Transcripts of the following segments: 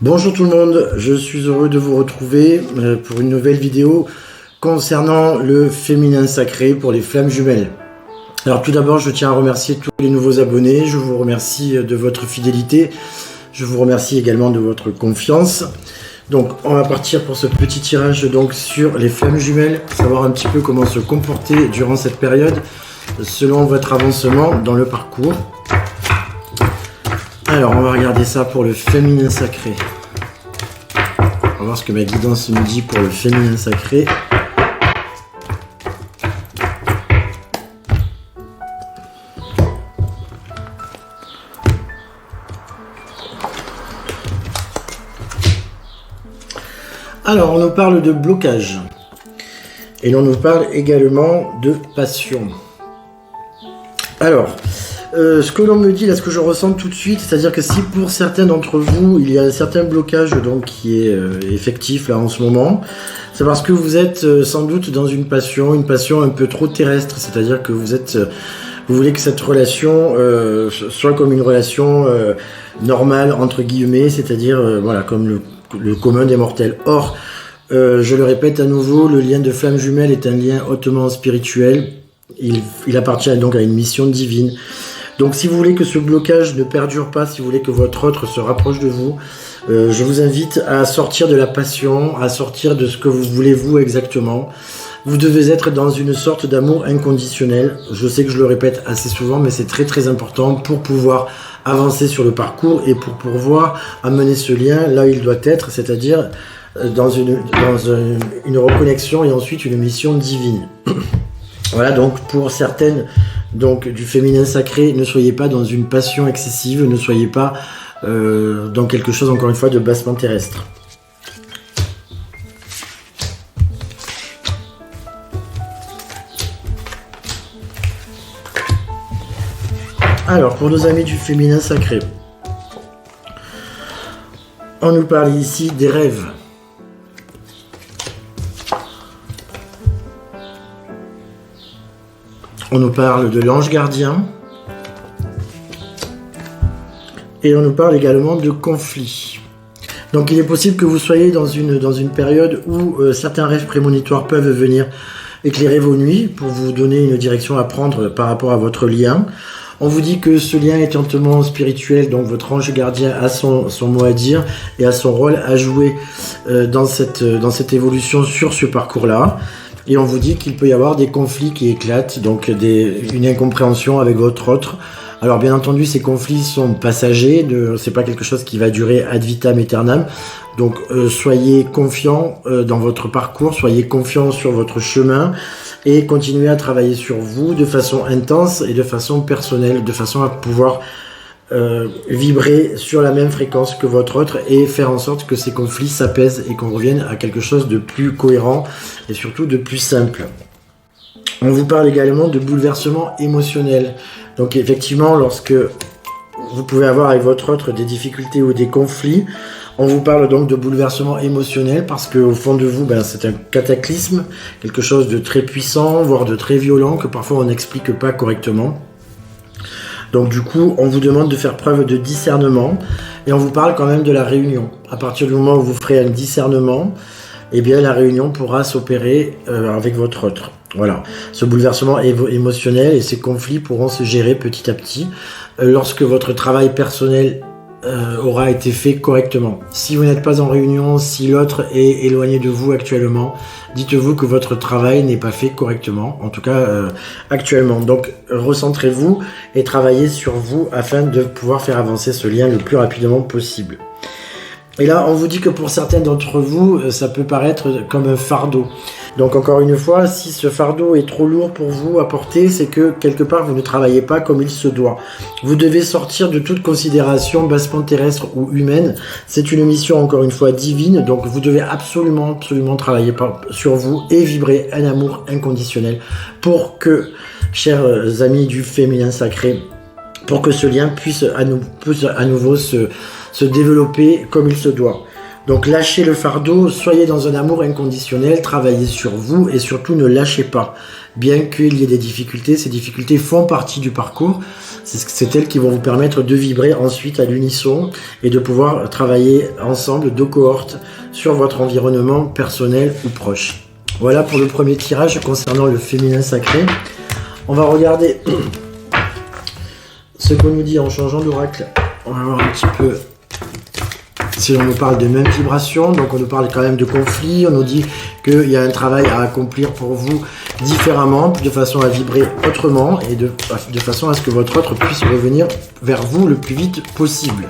Bonjour tout le monde, je suis heureux de vous retrouver pour une nouvelle vidéo concernant le féminin sacré pour les flammes jumelles. Alors tout d'abord, je tiens à remercier tous les nouveaux abonnés, je vous remercie de votre fidélité, je vous remercie également de votre confiance. Donc on va partir pour ce petit tirage donc sur les flammes jumelles, savoir un petit peu comment se comporter durant cette période selon votre avancement dans le parcours. Alors on va regarder ça pour le féminin sacré. On va voir ce que ma guidance me dit pour le féminin sacré. Alors on nous parle de blocage. Et l'on nous parle également de passion. Alors, ce que l'on me dit, là, ce que je ressens tout de suite, c'est-à-dire que si pour certains d'entre vous, il y a un certain blocage donc, qui est effectif là en ce moment, c'est parce que vous êtes sans doute dans une passion un peu trop terrestre, c'est-à-dire que vous voulez que cette relation soit comme une relation normale, entre guillemets, c'est-à-dire voilà, comme le commun des mortels. Or, je le répète à nouveau, le lien de flamme jumelle est un lien hautement spirituel, il appartient donc à une mission divine. Donc si vous voulez que ce blocage ne perdure pas, si vous voulez que votre autre se rapproche de vous, je vous invite à sortir de la passion, à sortir de ce que vous voulez vous exactement. Vous devez être dans une sorte d'amour inconditionnel. Je sais que je le répète assez souvent, mais c'est très très important pour pouvoir avancer sur le parcours et pour pouvoir amener ce lien là où il doit être, c'est-à-dire dans une reconnexion et ensuite une mission divine. Voilà, donc pour certaines donc, du féminin sacré, ne soyez pas dans une passion excessive, ne soyez pas dans quelque chose, encore une fois, de bassement terrestre. Alors, pour nos amis du féminin sacré, on nous parle ici des rêves. On nous parle de l'ange gardien. Et on nous parle également de conflits. Donc il est possible que vous soyez dans une période où certains rêves prémonitoires peuvent venir éclairer vos nuits pour vous donner une direction à prendre par rapport à votre lien. On vous dit que ce lien est hautement spirituel, donc votre ange gardien a son mot à dire et a son rôle à jouer dans cette évolution sur ce parcours-là. Et on vous dit qu'il peut y avoir des conflits qui éclatent, donc une incompréhension avec votre autre. Alors bien entendu, ces conflits sont passagers, c'est pas quelque chose qui va durer ad vitam aeternam. Donc soyez confiants dans votre parcours, soyez confiants sur votre chemin et continuez à travailler sur vous de façon intense et de façon personnelle, de façon à pouvoir vibrer sur la même fréquence que votre autre et faire en sorte que ces conflits s'apaisent et qu'on revienne à quelque chose de plus cohérent et surtout de plus simple. On vous parle également de bouleversement émotionnel. Donc effectivement, lorsque vous pouvez avoir avec votre autre des difficultés ou des conflits, on vous parle donc de bouleversement émotionnel parce qu'au fond de vous, c'est un cataclysme, quelque chose de très puissant, voire de très violent que parfois on n'explique pas correctement. Donc du coup, on vous demande de faire preuve de discernement et on vous parle quand même de la réunion. À partir du moment où vous ferez un discernement, eh bien la réunion pourra s'opérer avec votre autre. Voilà, ce bouleversement émotionnel et ces conflits pourront se gérer petit à petit lorsque votre travail personnel aura été fait correctement. Si vous n'êtes pas en réunion, si l'autre est éloigné de vous actuellement, dites-vous que votre travail n'est pas fait correctement, en tout cas actuellement. Donc recentrez-vous et travaillez sur vous afin de pouvoir faire avancer ce lien le plus rapidement possible. Et là, on vous dit que pour certains d'entre vous, ça peut paraître comme un fardeau. Donc encore une fois, si ce fardeau est trop lourd pour vous à porter, c'est que quelque part vous ne travaillez pas comme il se doit. Vous devez sortir de toute considération bassement terrestre ou humaine. C'est une mission encore une fois divine, donc vous devez absolument travailler sur vous et vibrer un amour inconditionnel pour que, chers amis du féminin sacré, pour que ce lien puisse à nouveau se développer comme il se doit. Donc lâchez le fardeau, soyez dans un amour inconditionnel, travaillez sur vous et surtout ne lâchez pas. Bien qu'il y ait des difficultés, ces difficultés font partie du parcours. C'est elles qui vont vous permettre de vibrer ensuite à l'unisson et de pouvoir travailler ensemble, deux cohortes, sur votre environnement personnel ou proche. Voilà pour le premier tirage concernant le féminin sacré. On va regarder ce qu'on nous dit en changeant d'oracle. On va voir un petit peu si on nous parle de même vibration. Donc on nous parle quand même de conflit. On nous dit qu'il y a un travail à accomplir pour vous différemment, de façon à vibrer autrement et de façon à ce que votre autre puisse revenir vers vous le plus vite possible.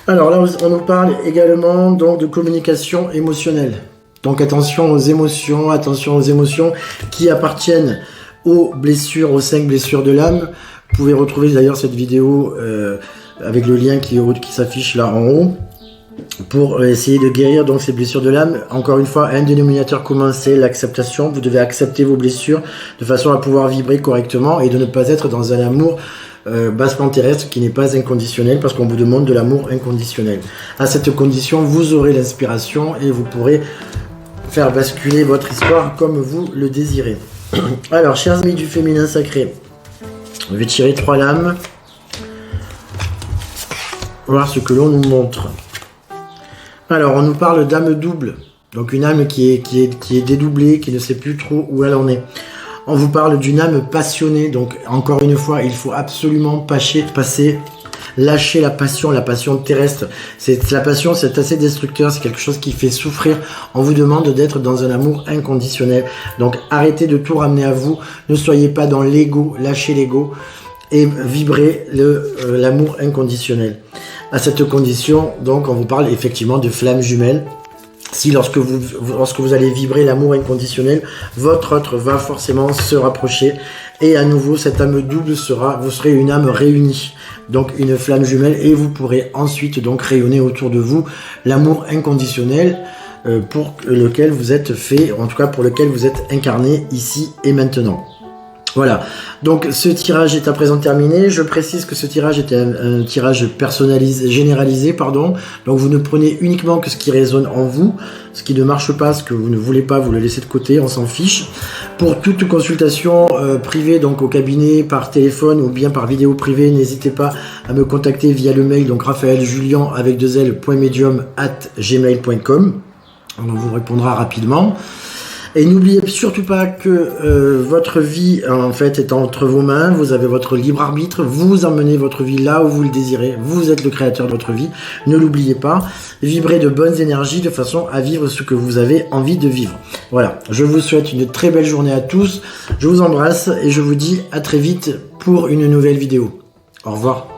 Alors là, on nous parle également donc de communication émotionnelle. Donc attention aux émotions qui appartiennent aux blessures, aux 5 blessures de l'âme. Vous pouvez retrouver d'ailleurs cette vidéo avec le lien qui s'affiche là en haut pour essayer de guérir donc ces blessures de l'âme. Encore une fois, un dénominateur commun, c'est l'acceptation. Vous devez accepter vos blessures de façon à pouvoir vibrer correctement et de ne pas être dans un amour bassement terrestre qui n'est pas inconditionnel, parce qu'on vous demande de l'amour inconditionnel. À cette condition, vous aurez l'inspiration et vous pourrez faire basculer votre histoire comme vous le désirez. Alors, chers amis du féminin sacré, je vais tirer 3 lames, voir ce que l'on nous montre. Alors, on nous parle d'âme double, donc une âme qui est dédoublée, qui ne sait plus trop où elle en est. On vous parle d'une âme passionnée, donc encore une fois, il faut absolument lâcher la passion terrestre. La passion, c'est assez destructeur, c'est quelque chose qui fait souffrir. On vous demande d'être dans un amour inconditionnel. Donc arrêtez de tout ramener à vous, ne soyez pas dans l'ego, lâchez l'ego et vibrez l'amour inconditionnel. À cette condition, donc on vous parle effectivement de flammes jumelles. Si lorsque vous allez vibrer l'amour inconditionnel, votre autre va forcément se rapprocher et à nouveau cette âme double vous serez une âme réunie, donc une flamme jumelle, et vous pourrez ensuite donc rayonner autour de vous l'amour inconditionnel pour lequel vous êtes fait, en tout cas pour lequel vous êtes incarné ici et maintenant. Voilà, donc ce tirage est à présent terminé. Je précise que ce tirage était un tirage personnalisé, généralisé, pardon. Donc vous ne prenez uniquement que ce qui résonne en vous. Ce qui ne marche pas, ce que vous ne voulez pas, vous le laissez de côté, on s'en fiche. Pour toute consultation privée, donc au cabinet, par téléphone ou bien par vidéo privée, n'hésitez pas à me contacter via le mail, donc raphaeljulian avec 2l.medium@gmail.com. On vous répondra rapidement. Et n'oubliez surtout pas que votre vie, en fait, est entre vos mains. Vous avez votre libre arbitre. Vous emmenez votre vie là où vous le désirez. Vous êtes le créateur de votre vie. Ne l'oubliez pas. Vibrez de bonnes énergies de façon à vivre ce que vous avez envie de vivre. Voilà. Je vous souhaite une très belle journée à tous. Je vous embrasse et je vous dis à très vite pour une nouvelle vidéo. Au revoir.